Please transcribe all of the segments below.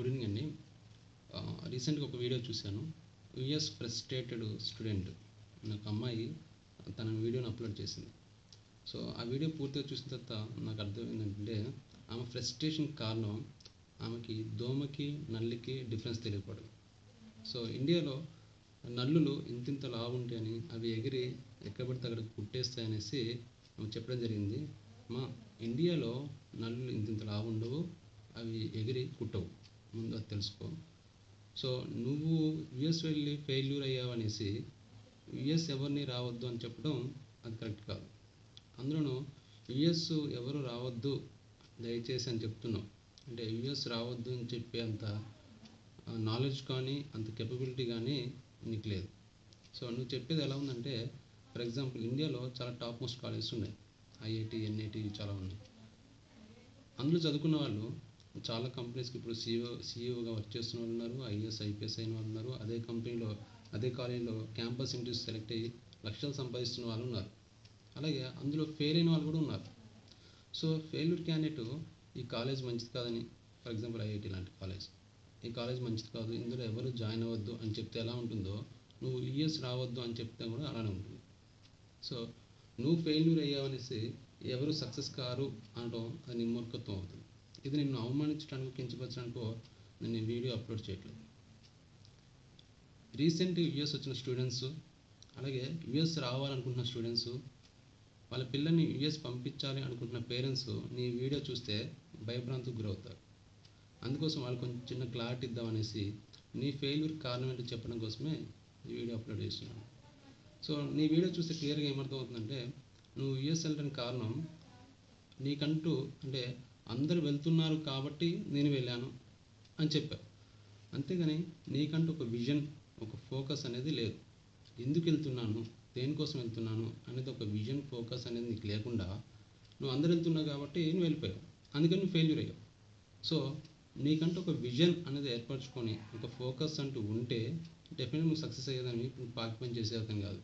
Good evening అండి. రీసెంట్గా ఒక వీడియో చూశాను. యూఎస్ ఫ్రస్ట్రేటెడ్ స్టూడెంట్ అనే ఒక అమ్మాయి తన వీడియోని అప్లోడ్ చేసింది. సో ఆ వీడియో పూర్తిగా చూసిన తర్వాత నాకు అర్థమైందంటే ఆమె ఫ్రస్ట్రేషన్ కారణం ఆమెకి దోమకి నల్లికి డిఫరెన్స్ తెలియకపోవడం. సో ఇండియాలో నల్లులు ఇంతింత లావు ఉంటాయని అవి ఎగిరి ఎక్కడ పడితే అక్కడ కుట్టేస్తాయనేసి ఆమె చెప్పడం జరిగింది. మా ఇండియాలో నల్లులు ఇంతింత లావు ఉండవు, అవి ఎగిరి కుట్టవు, ముందు అది తెలుసుకో. సో నువ్వు యుఎస్ వెళ్ళి ఫెయిల్యూర్ అయ్యావనేసి యుఎస్ ఎవరిని రావద్దు అని చెప్పడం అది కరెక్ట్ కాదు. అందులోనూ యుఎస్ ఎవరు రావద్దు దయచేసి అని చెప్తున్నావు అంటే యుఎస్ రావద్దు అని చెప్పే అంత నాలెడ్జ్ కానీ అంత కెపబిలిటీ కానీ నీకు లేదు. సో నువ్వు చెప్పేది ఎలా ఉందంటే, ఫర్ ఎగ్జాంపుల్ ఇండియాలో చాలా టాప్ మోస్ట్ కాలేజెస్ ఉన్నాయి, ఐఐటి ఎన్ఐటి చాలా ఉన్నాయి. అందులో చదువుకున్న వాళ్ళు చాలా కంపెనీస్కి ఇప్పుడు సీఈఓగా వర్క్ చేస్తున్న వాళ్ళు ఉన్నారు, ఐఏఎస్ ఐపీఎస్ అయిన వాళ్ళు ఉన్నారు. అదే కంపెనీలో అదే కాలేజీలో క్యాంపస్ ఇంటర్వ్యూస్ సెలెక్ట్ అయ్యి లక్షలు సంపాదిస్తున్న వాళ్ళు ఉన్నారు. అలాగే అందులో ఫెయిల్ అయిన వాళ్ళు కూడా ఉన్నారు. సో ఫెయిల్యూర్ క్యాండిడేట్ ఈ కాలేజ్ మంచిది కాదని, ఫర్ ఎగ్జాంపుల్ ఐఐటి లాంటి కాలేజ్, ఈ కాలేజ్ మంచిది కాదు, ఇందులో ఎవరు జాయిన్ అవ్వద్దు అని చెప్తే ఎలా ఉంటుందో, నువ్వు యూఎస్ రావద్దు అని చెప్తే కూడా అలానే ఉంటుంది. సో నువ్వు ఫెయిల్యూర్ అయ్యావనేసి ఎవరు సక్సెస్ కారు అనడం అది నీ మూర్ఖత్వం అవుతుంది. ఇది నిన్ను అవమానించడానికో కించపరచడానికో నేను ఈ వీడియో అప్లోడ్ చేయట్లేదు. రీసెంట్గా యూఎస్ వచ్చిన స్టూడెంట్స్, అలాగే యూఎస్ రావాలనుకుంటున్న స్టూడెంట్స్, వాళ్ళ పిల్లల్ని యూఎస్ పంపించాలి అనుకుంటున్న పేరెంట్స్ నీ వీడియో చూస్తే భయభ్రాంతికి గురవుతారు. అందుకోసం వాళ్ళు కొంచెం చిన్న క్లారిటీ ఇద్దామనేసి నీ ఫెయిల్యూర్ కారణం ఏంటో చెప్పడం కోసమే ఈ వీడియో అప్లోడ్ చేస్తున్నాను. సో నీ వీడియో చూస్తే క్లియర్గా ఏమర్థం అవుతుందంటే, నువ్వు యూఎస్ వెళ్ళడానికి కారణం నీకంటూ అంటే అందరూ వెళ్తున్నారు కాబట్టి నేను వెళ్ళాను అని చెప్పావు. అంతేగాని నీకంటూ ఒక విజన్, ఒక ఫోకస్ అనేది లేదు. ఎందుకు వెళ్తున్నాను, దేనికోసం వెళ్తున్నాను అనేది ఒక విజన్, ఫోకస్ అనేది నీకు లేకుండా నువ్వు అందరు వెళ్తున్నావు కాబట్టి నువ్వు వెళ్ళిపోయావు, అందుకని నువ్వు ఫెయిల్యూర్ అయ్యావు. సో నీకంటూ ఒక విజన్ అనేది ఏర్పరచుకొని ఒక ఫోకస్ అంటూ ఉంటే డెఫినెట్గా నువ్వు సక్సెస్ అయ్యేదాన్ని. నువ్వు పాకి పని చేసేదాన్ని కాదు.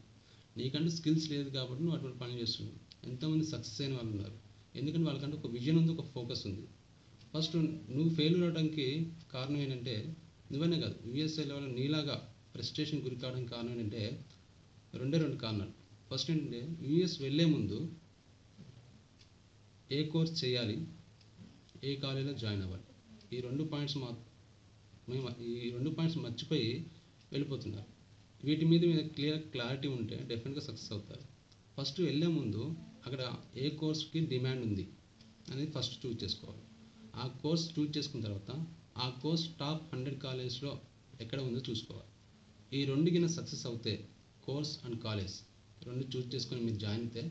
నీకంటూ స్కిల్స్ లేదు కాబట్టి నువ్వు అటువంటి పని చేస్తున్నావు. ఎంతోమంది సక్సెస్ అయిన వాళ్ళు ఉన్నారు, ఎందుకంటే వాళ్ళకంటే ఒక విజన్ ఉంది, ఒక ఫోకస్ ఉంది. ఫస్ట్ నువ్వు ఫెయిల్యూర్ అవడానికి కారణం ఏంటంటే, నువ్వనే కాదు యూఎస్ వెళ్ళే వాళ్ళు నీలాగా ఫ్రస్ట్రేషన్ గురి కావడానికి కారణం ఏంటంటే రెండు కారణాలు. ఫస్ట్ ఏంటంటే, యూఎస్ వెళ్ళే ముందు ఏ కోర్స్ చేయాలి, ఏ కాలేజీలో జాయిన్ అవ్వాలి, ఈ రెండు పాయింట్స్ మర్చిపోయి వెళ్ళిపోతున్నారు. వీటి మీద క్లారిటీ ఉంటే డెఫినెట్గా సక్సెస్ అవుతారు. ఫస్ట్ వెళ్ళే ముందు అక్కడ ఏ కోర్స్కి డిమాండ్ ఉంది అనేది ఫస్ట్ చూజ్ చేసుకోవాలి. ఆ కోర్స్ చూజ్ చేసుకున్న తర్వాత ఆ కోర్స్ టాప్ 100 కాలేజ్లో ఎక్కడ ఉందో చూసుకోవాలి. ఈ రెండు కింద సక్సెస్ అవుతే, కోర్స్ అండ్ కాలేజ్ రెండు చూజ్ చేసుకొని మీరు జాయిన్ అయితే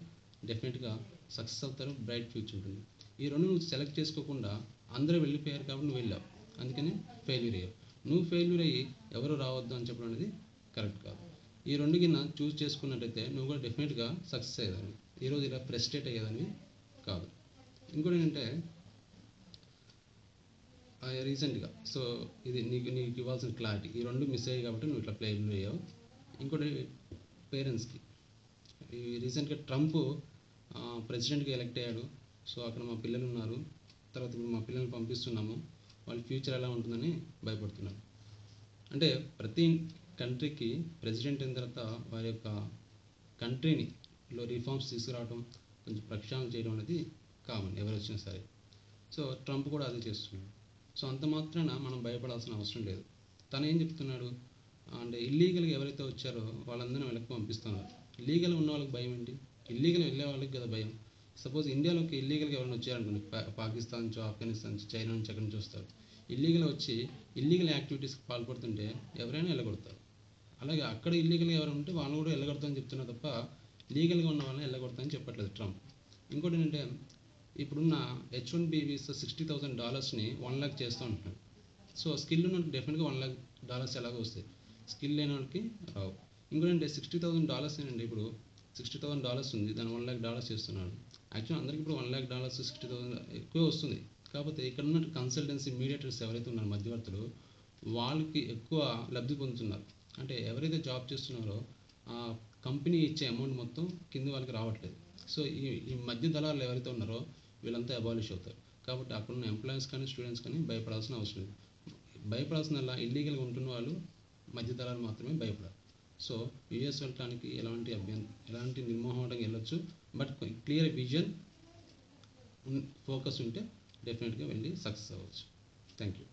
డెఫినెట్గా సక్సెస్ అవుతారు, బ్రైట్ ఫ్యూచర్ ఉంటుంది. ఈ రెండు నువ్వు సెలెక్ట్ చేసుకోకుండా అందరూ వెళ్ళిపోయారు కాబట్టి నువ్వు వెళ్ళావు, అందుకని ఫెయిల్యూర్ అయ్యావు. నువ్వు ఫెయిల్యూర్ అయ్యి ఎవరు రావద్దు అని చెప్పడం అనేది కరెక్ట్ కాదు. ఈ రెండు కింద చూజ్ చేసుకున్నట్టయితే నువ్వు కూడా డెఫినెట్గా సక్సెస్ అయ్యేదాన్ని. ఈరోజు ఇలా ఫ్రస్ట్రేట్ అయ్యేదాన్ని కాదు. ఇంకోటి ఏంటంటే, రీసెంట్గా సో ఇది నీకు ఇవ్వాల్సిన క్లారిటీ, ఈ రెండు మిస్ అయ్యాయి కాబట్టి నువ్వు ఇట్లా ఫెయిల్యూర్ అయ్యావు. ఇంకోటి పేరెంట్స్కి, ఈ రీసెంట్గా ట్రంప్ ప్రెసిడెంట్గా ఎలక్ట్ అయ్యాడు. సో అక్కడ మా పిల్లలు ఉన్నారు, తర్వాత ఇప్పుడు మా పిల్లల్ని పంపిస్తున్నాము, వాళ్ళ ఫ్యూచర్ ఎలా ఉంటుందని భయపడుతున్నారు. అంటే ప్రతి కంట్రీకి ప్రెసిడెంట్ అయిన తర్వాత వారి యొక్క కంట్రీలో రిఫార్మ్స్ తీసుకురావడం, కొంచెం ప్రక్షాళన చేయడం అనేది కామన్ ఎవరు వచ్చినా సరే. సో ట్రంప్ కూడా అదే చేస్తున్నాడు. సో అంత మాత్రాన మనం భయపడాల్సిన అవసరం లేదు. తను ఏం చెప్తున్నాడు అంటే, ఇల్లీగల్గా ఎవరైతే వచ్చారో వాళ్ళందరినీ వెనక్కి పంపిస్తున్నారు. లీగల్ ఉన్న వాళ్ళకి భయం ఏంటి, ఇల్లీగల్ వెళ్ళే వాళ్ళకి కదా భయం. సపోజ్ ఇండియాలోకి ఇల్లీగల్గా ఎవరైనా వచ్చారనుకోండి, పాకిస్తాన్ నుంచి, ఆఫ్ఘనిస్తాన్ నుంచి, చైనా నుంచి, ఎక్కడి నుంచి వస్తారు, ఇల్లీగల్ వచ్చి ఇల్లీగల్ యాక్టివిటీస్కి పాల్పడుతుంటే ఎవరైనా వెళ్ళగొడతారు. అలాగే అక్కడ ఇల్లీగల్గా ఎవరైనా ఉంటే వాళ్ళని కూడా వెళ్ళగొడతామని చెప్తున్నారు తప్ప లీగల్గా ఉన్న వాళ్ళని వెళ్ళగొడతామని చెప్పట్లేదు ట్రంప్. ఇంకోటి ఏంటంటే, ఇప్పుడున్న H1B వీసా $60,000 1 lakh చేస్తూ ఉంటున్నాడు. సో స్కిల్ ఉన్న వాళ్ళకి డెఫినెట్గా $1 lakh ఎలాగో వస్తాయి, స్కిల్ లేని వాళ్ళకి రావు. ఇంకోటి అంటే $60,000 ఏంటంటే, ఇప్పుడు $60,000 ఉంది, దాన్ని $1 lakh చేస్తున్నాడు. యాక్చువల్లీ అందరికీ ఇప్పుడు $1 lakh $60,000 ఎక్కువ వస్తుంది. కాకపోతే ఇక్కడ ఉన్న కన్సల్టెన్సీ మీడియేటర్స్ ఎవరైతే ఉన్నారో మధ్యవర్తులు, వాళ్ళకి ఎక్కువ లబ్ధి పొందుతున్నారు. అంటే ఎవరైతే జాబ్ చేస్తున్నారో ఆ కంపెనీ ఇచ్చే అమౌంట్ మొత్తం కింద వాళ్ళకి రావట్లేదు. సో ఈ మధ్య దళాలు ఎవరైతే ఉన్నారో వీళ్ళంతా అబాలిష్ అవుతారు. కాబట్టి అక్కడున్న ఎంప్లాయీస్ కానీ స్టూడెంట్స్ కానీ భయపడాల్సిన అవసరం లేదు. భయపడాల్సిందల్లా ఇల్లీగల్గా ఉంటున్న వాళ్ళు మధ్య దళాలు మాత్రమే భయపడాలి. సో యూఎస్ వెళ్ళడానికి ఎలాంటి నిర్మోహమాటంగా వెళ్ళొచ్చు. బట్ క్లియర్ విజన్ ఫోకస్ ఉంటే డెఫినెట్గా వెళ్ళి సక్సెస్ అవ్వచ్చు. Thank you.